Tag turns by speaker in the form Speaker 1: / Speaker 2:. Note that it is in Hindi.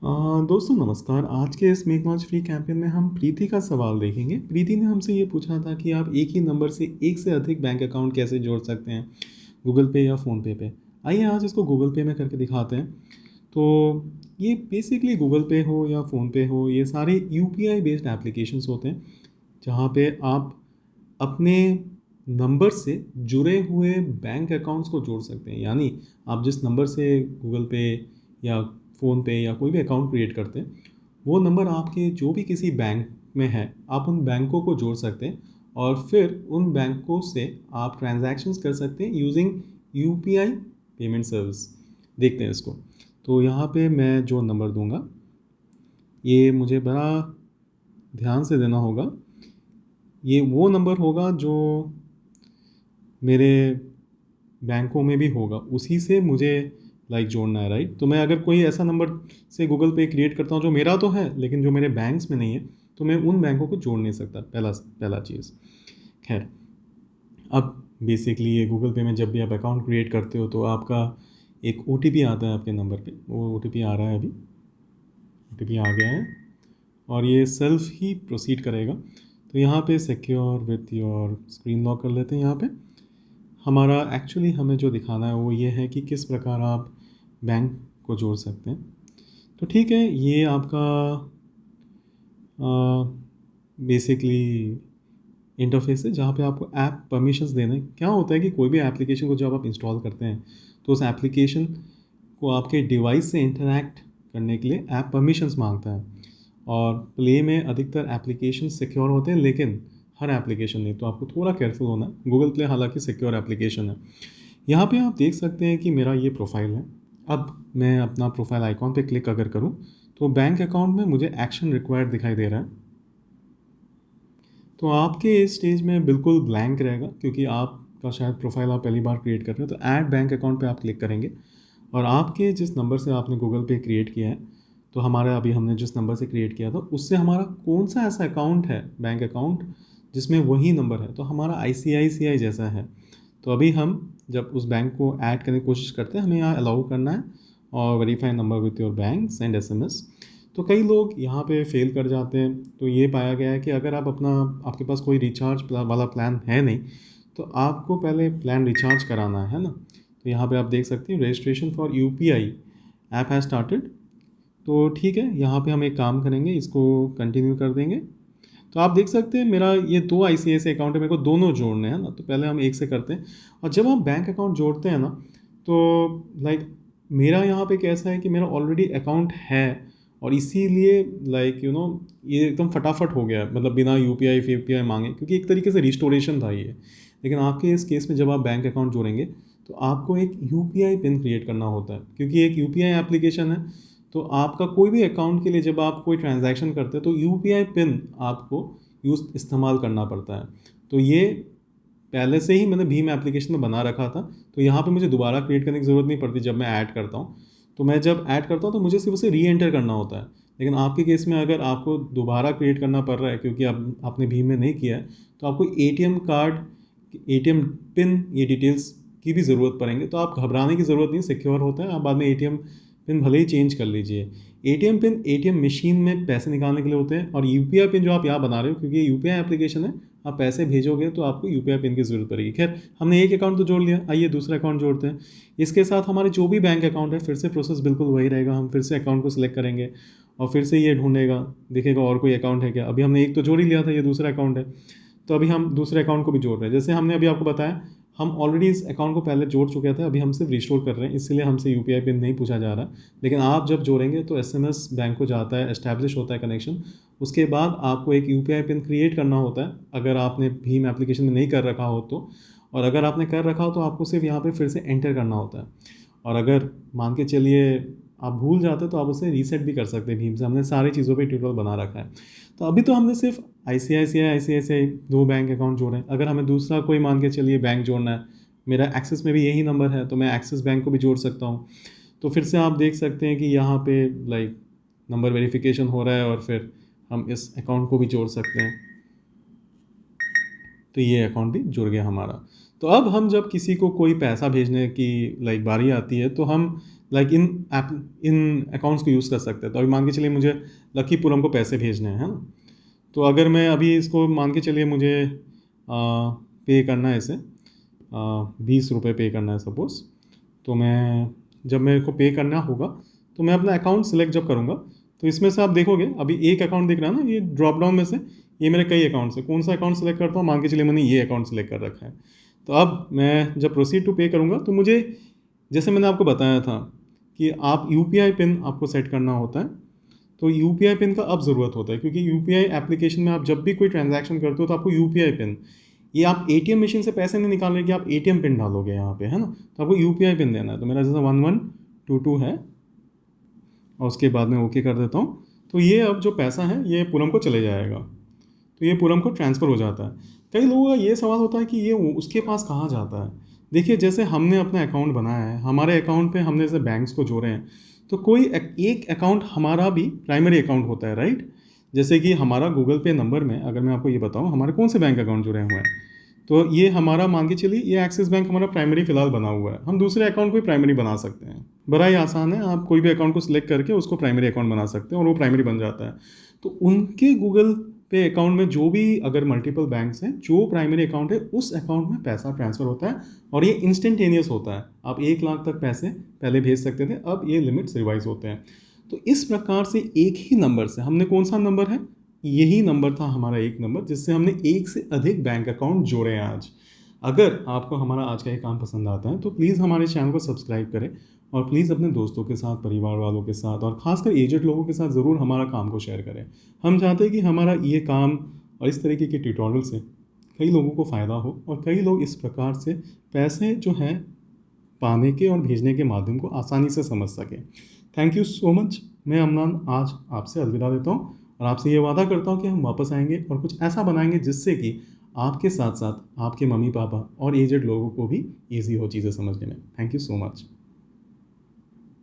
Speaker 1: दोस्तों नमस्कार। आज के इस मेक लॉन्च फ्री कैंपेन में हम प्रीति का सवाल देखेंगे। प्रीति ने हमसे ये पूछा था कि आप एक ही नंबर से एक से अधिक बैंक अकाउंट कैसे जोड़ सकते हैं, गूगल पे या फ़ोनपे पे। आइए आज इसको गूगल पे में करके दिखाते हैं। तो ये बेसिकली गूगल पे हो या फ़ोनपे हो, ये सारे यूपीआई बेस्ड एप्लीकेशंस होते हैं, जहाँ पे आप अपने नंबर से जुड़े हुए बैंक अकाउंट्स को जोड़ सकते हैं। यानी आप जिस नंबर से गूगल पे या फ़ोन पे या कोई भी अकाउंट क्रिएट करते हैं, वो नंबर आपके जो भी किसी बैंक में है, आप उन बैंकों को जोड़ सकते हैं और फिर उन बैंकों से आप ट्रांजैक्शंस कर सकते हैं यूजिंग यूपीआई पेमेंट सर्विस। देखते हैं इसको। तो यहाँ पे मैं जो नंबर दूंगा, ये मुझे बड़ा ध्यान से देना होगा। ये वो नंबर होगा जो मेरे बैंकों में भी होगा, उसी से मुझे जोड़ना है, राइट। तो मैं अगर कोई ऐसा नंबर से गूगल पे क्रिएट करता हूँ जो मेरा तो है लेकिन जो मेरे बैंक्स में नहीं है, तो मैं उन बैंकों को जोड़ नहीं सकता। पहला पहला चीज़। खैर, अब बेसिकली ये गूगल पे में जब भी आप अकाउंट क्रिएट करते हो तो आपका एक ओ आता है आपके नंबर पे। वो ओ आ रहा है, अभी ओ आ गया है और ये सेल्फ ही प्रोसीड करेगा। तो यहाँ पे secure with your screen lock कर लेते हैं। यहाँ पे हमारा एक्चुअली हमें जो दिखाना है वो ये है कि किस प्रकार आप बैंक को जोड़ सकते हैं। तो ठीक है, ये आपका बेसिकली इंटरफेस है जहाँ पे आपको ऐप परमिशंस देने। क्या होता है कि कोई भी एप्लीकेशन को जब आप इंस्टॉल करते हैं तो उस एप्लीकेशन को आपके डिवाइस से इंटरैक्ट करने के लिए ऐप परमिशंस मांगता है। और प्ले में अधिकतर एप्लीकेशन सिक्योर होते हैं, लेकिन हर एप्लीकेशन नहीं, तो आपको थोड़ा केयरफुल होना है। गूगल प्ले हालांकि सिक्योर एप्लीकेशन है। यहाँ पे आप देख सकते हैं कि मेरा ये प्रोफाइल है। अब मैं अपना प्रोफाइल आइकॉन पे क्लिक अगर करूँ तो बैंक अकाउंट में मुझे एक्शन रिक्वायर्ड दिखाई दे रहा है। तो आपके इस स्टेज में बिल्कुल ब्लैंक रहेगा, क्योंकि आपका शायद प्रोफाइल आप पहली बार क्रिएट कर रहे हो। तो ऐड बैंक अकाउंट पे आप क्लिक करेंगे और आपके जिस नंबर से आपने गूगल पे क्रिएट किया है, तो हमारा अभी हमने जिस नंबर से क्रिएट किया था उससे हमारा कौन सा ऐसा अकाउंट है, बैंक अकाउंट, जिसमें वही नंबर है। तो हमारा ICICI जैसा है। तो अभी हम जब उस बैंक को ऐड करने की कोशिश करते हैं, हमें यहाँ अलाउ करना है और verify number with your bank, send SMS। तो कई लोग यहाँ पे फेल कर जाते हैं। तो ये पाया गया है कि अगर आप आपके पास कोई रिचार्ज वाला प्लान है नहीं, तो आपको पहले प्लान रिचार्ज कराना है ना। तो यहाँ पे आप देख सकते हैं registration for UPI app has started. तो ठीक है, यहाँ पे हम एक काम करेंगे, इसको कंटिन्यू कर देंगे। तो आप देख सकते हैं मेरा ये 2 ICICI अकाउंट है, मेरे को दोनों जोड़ने हैं ना। तो पहले हम एक से करते हैं। और जब आप बैंक अकाउंट जोड़ते हैं ना, तो मेरा यहाँ पे कैसा है कि मेरा ऑलरेडी अकाउंट है और इसीलिए ये एकदम फटाफट हो गया, मतलब बिना यूपीआई फीपीआई मांगे, क्योंकि एक तरीके से रिस्टोरेशन था ये। लेकिन आपके इस केस में जब आप बैंक अकाउंट जोड़ेंगे तो आपको एक यूपीआई पिन क्रिएट करना होता है, क्योंकि एक यूपीआई एप्लीकेशन है। तो आपका कोई भी अकाउंट के लिए जब आप कोई ट्रांजैक्शन करते हैं तो यूपीआई पिन आपको इस्तेमाल करना पड़ता है। तो ये पहले से ही मैंने भीम एप्लीकेशन में बना रखा था। तो यहाँ पे मुझे दोबारा क्रिएट करने की ज़रूरत नहीं पड़ती जब मैं ऐड करता हूँ। तो मैं जब ऐड करता हूँ तो मुझे सिर्फ उसे री एंटर करना होता है। लेकिन आपके केस में अगर आपको दोबारा क्रिएट करना पड़ रहा है क्योंकि अब आपने भीम में नहीं किया है, तो आपको ATM कार्ड, ATM पिन, ये डिटेल्स की भी ज़रूरत पड़ेंगे। तो आप घबराने की ज़रूरत नहीं, सिक्योर होता है। आप बाद में ATM पिन भले ही चेंज कर लीजिए। ATM पिन ATM मशीन में पैसे निकालने के लिए होते हैं, और यूपीआई पिन जो आप यहाँ बना रहे हो, क्योंकि ये यूपीआई एप्लीकेशन है, आप पैसे भेजोगे तो आपको यूपीआई पिन की ज़रूरत पड़ेगी। खैर, हमने एक अकाउंट तो जोड़ लिया, आइए दूसरा अकाउंट जोड़ते हैं। इसके साथ हमारे जो भी बैंक अकाउंट है, फिर से प्रोसेस बिल्कुल वही रहेगा। हम फिर से अकाउंट को सिलेक्ट करेंगे और फिर से ये ढूंढेगा, देखेगा और कोई अकाउंट है क्या। अभी हमने एक तो जोड़ ही लिया था, ये दूसरा अकाउंट है। तो अभी हम दूसरे अकाउंट को भी जोड़ रहे हैं। जैसे हमने अभी आपको बताया, हम ऑलरेडी इस अकाउंट को पहले जोड़ चुके थे, अभी हम सिर्फ रिस्टोर कर रहे हैं, इसलिए हमसे यूपीआई पिन नहीं पूछा जा रहा। लेकिन आप जब जोड़ेंगे तो SMS बैंक को जाता है, एस्टैब्लिश होता है कनेक्शन। उसके बाद आपको एक यूपीआई पिन क्रिएट करना होता है, अगर आपने भीम एप्लीकेशन में नहीं कर रखा हो तो। और अगर आपने कर रखा हो तो आपको सिर्फ यहाँ पे फिर से एंटर करना होता है। और अगर मान के चलिए आप भूल जाते तो आप उसे रीसेट भी कर सकते हैं भीम से। हमने सारी चीज़ों पे ट्यूटोरियल बना रखा है। तो अभी तो हमने सिर्फ ICICI दो बैंक अकाउंट जोड़े हैं। अगर हमें दूसरा कोई मान के चलिए बैंक जोड़ना है, मेरा एक्सिस में भी यही नंबर है, तो मैं एक्सिस बैंक को भी जोड़ सकता हूँ। तो फिर से आप देख सकते हैं कि यहाँ पे नंबर वेरिफिकेशन हो रहा है और फिर हम इस अकाउंट को भी जोड़ सकते हैं। तो ये अकाउंट भी जुड़ गया हमारा। तो अब हम जब किसी को कोई पैसा भेजने की बारी आती है, तो हम लाइक इन अकाउंट्स को यूज़ कर सकते हैं। तो अभी मान के चलिए मुझे लक्कीपुरम को पैसे भेजने हैं, है ना। तो अगर मैं अभी इसको मान के चलिए मुझे पे करना है इसे 20 रुपये पे करना है सपोज़। तो मैं जब मेरे को पे करना होगा तो मैं अपना अकाउंट सेलेक्ट जब करूँगा तो इसमें से आप देखोगे अभी एक अकाउंट दिख रहा है ना, ये ड्रॉप डाउन में से ये मेरे कई अकाउंट्स हैं। कौन सा अकाउंट सेलेक्ट करता हूँ, मान के चलिए मैंने ये अकाउंट सेलेक्ट कर रखा है। तो अब मैं जब प्रोसीड टू पे करूँगा तो मुझे, जैसे मैंने आपको बताया था कि आप यूपीआई पिन आपको सेट करना होता है। तो यूपीआई पिन का अब ज़रूरत होता है, क्योंकि यूपीआई एप्लीकेशन में आप जब भी कोई ट्रांजैक्शन करते हो तो आपको यूपीआई पिन, ये आप एटीएम मशीन से पैसे नहीं निकाल रहे कि आप एटीएम पिन डालोगे यहाँ पे, है ना। तो आपको यूपीआई पिन देना है। तो मेरा जैसा 1122 है और उसके बाद में ओके कर देता हूँ। तो ये अब जो पैसा है ये पूनम को चले जाएगा, तो ये पूनम को ट्रांसफ़र हो जाता है। कई लोगों का ये सवाल होता है कि ये उसके पास कहाँ जाता है। देखिए, जैसे हमने अपना अकाउंट बनाया है, हमारे अकाउंट पे हमने जैसे बैंक्स को जोड़े हैं, तो कोई एक अकाउंट हमारा भी प्राइमरी अकाउंट होता है, राइट। जैसे कि हमारा गूगल पे नंबर में अगर मैं आपको ये बताऊँ हमारे कौन से बैंक अकाउंट जुड़े हुए हैं, तो ये हमारा मान के चलिए ये एक्सिस बैंक हमारा प्राइमरी फिलहाल बना हुआ है। हम दूसरे अकाउंट को भी प्राइमरी बना सकते हैं, बड़ा ही आसान है। आप कोई भी अकाउंट को सिलेक्ट करके उसको प्राइमरी अकाउंट बना सकते हैं और वो प्राइमरी बन जाता है। तो उनके गूगल पे अकाउंट में जो भी अगर मल्टीपल बैंक्स हैं, जो प्राइमरी अकाउंट है उस अकाउंट में पैसा ट्रांसफ़र होता है और ये इंस्टेंटेनियस होता है। आप 1 लाख तक पैसे पहले भेज सकते थे, अब ये लिमिट्स रिवाइज होते हैं। तो इस प्रकार से एक ही नंबर से, हमने कौन सा नंबर है, यही नंबर था हमारा एक नंबर, जिससे हमने एक से अधिक बैंक अकाउंट जोड़े हैं आज। अगर आपको हमारा आज का ये काम पसंद आता है तो प्लीज़ हमारे चैनल को सब्सक्राइब करें और प्लीज़ अपने दोस्तों के साथ, परिवार वालों के साथ और ख़ासकर एजेड लोगों के साथ ज़रूर हमारा काम को शेयर करें। हम चाहते हैं कि हमारा ये काम और इस तरीके के ट्यूटोरियल से कई लोगों को फ़ायदा हो और कई लोग इस प्रकार से पैसे जो हैं पाने के और भेजने के माध्यम को आसानी से समझ सकें। Thank you so much. मैं अमनान आज आपसे अलविदा देता हूँ और आपसे ये वादा करता हूँ कि हम वापस आएंगे और कुछ ऐसा बनाएंगे जिससे कि आपके साथ साथ आपके मम्मी पापा और एजेड लोगों को भी ईजी हो चीज़ें समझने में। Thank you so much.